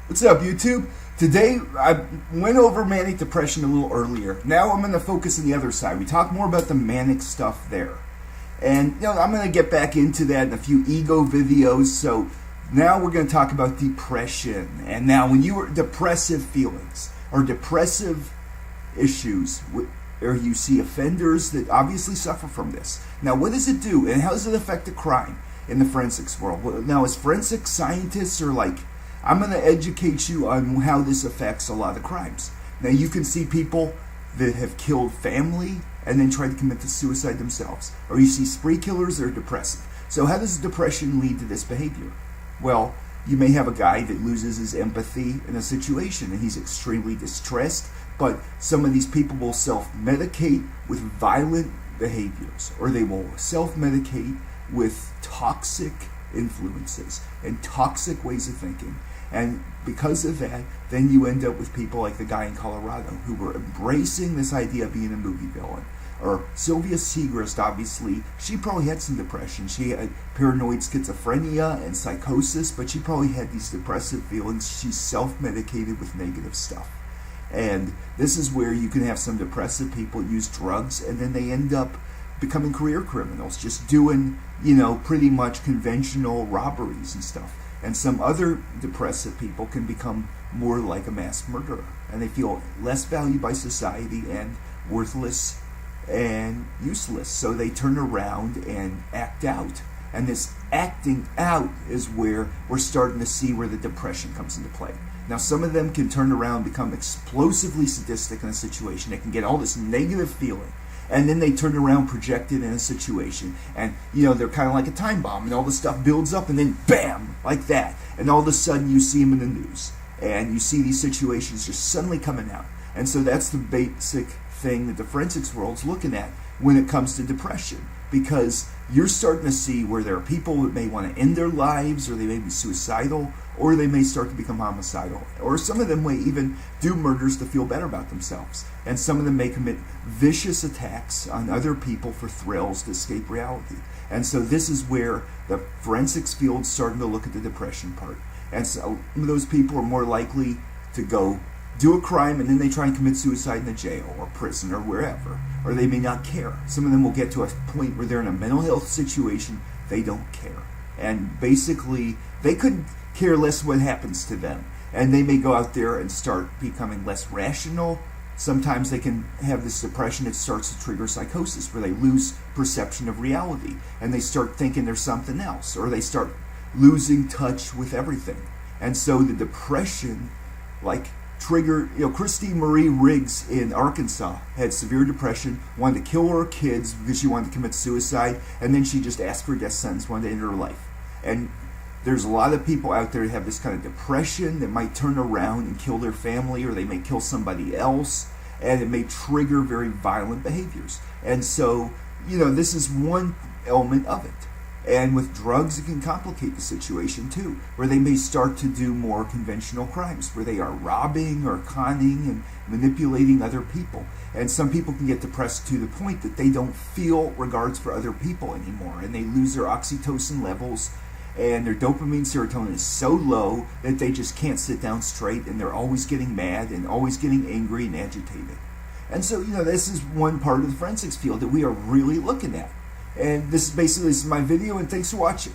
What's up, YouTube? Today, I went over manic depression a little earlier. Now I'm going to focus on the other side. We talk more about the manic stuff there. And, I'm going to get back into that in a few ego videos. So now we're going to talk about depression. And now when you are depressive feelings or depressive issues, or you see offenders that obviously suffer from this. Now, what does it do? And how does it affect the crime in the forensics world? Well, now, as forensic scientists are like, I'm going to educate you on how this affects a lot of crimes. Now, you can see people that have killed family and then tried to commit suicide themselves. Or you see spree killers that are depressive. So how does depression lead to this behavior? Well, you may have a guy that loses his empathy in a situation and he's extremely distressed, but some of these people will self-medicate with violent behaviors, or they will self-medicate with toxic influences and toxic ways of thinking. And because of that, then you end up with people like the guy in Colorado who were embracing this idea of being a movie villain. Or Sylvia Segrist, obviously, she probably had some depression. She had paranoid schizophrenia and psychosis, but she probably had these depressive feelings. She self-medicated with negative stuff. And this is where you can have some depressive people use drugs, and then they end up becoming career criminals, just doing, pretty much conventional robberies and stuff. And some other depressive people can become more like a mass murderer, and they feel less valued by society and worthless and useless. So they turn around and act out. And this acting out is where we're starting to see where the depression comes into play. Now, some of them can turn around and become explosively sadistic in a situation. They can get all this negative feeling, and then they turn around, project it in a situation, and they're kind of like a time bomb, and all the stuff builds up, and then bam, like that, and all of a sudden you see them in the news, and you see these situations just suddenly coming out. And so that's the basic thing that the forensics world's looking at when it comes to depression, because you're starting to see where there are people that may want to end their lives, or they may be suicidal, or they may start to become homicidal, or some of them may even do murders to feel better about themselves, and some of them may commit vicious attacks on other people for thrills to escape reality. And so this is where the forensics field's starting to look at the depression part. And so those people are more likely to go do a crime and then they try and commit suicide in a jail or prison or wherever, or they may not care. Some of them will get to a point where they're in a mental health situation, they don't care. And basically, they could care less what happens to them. And they may go out there and start becoming less rational. Sometimes they can have this depression that starts to trigger psychosis, where they lose perception of reality and they start thinking there's something else, or they start losing touch with everything. And so the depression, trigger, Christine Marie Riggs in Arkansas had severe depression, wanted to kill her kids because she wanted to commit suicide, and then she just asked for a death sentence, wanted to end her life. And there's a lot of people out there who have this kind of depression that might turn around and kill their family, or they may kill somebody else, and it may trigger very violent behaviors. And so, this is one element of it. And with drugs, it can complicate the situation too, where they may start to do more conventional crimes, where they are robbing or conning and manipulating other people. And some people can get depressed to the point that they don't feel regards for other people anymore, and they lose their oxytocin levels, and their dopamine serotonin is so low that they just can't sit down straight, and they're always getting mad and always getting angry and agitated. And so, this is one part of the forensics field that we are really looking at. And this is my video, and thanks for watching.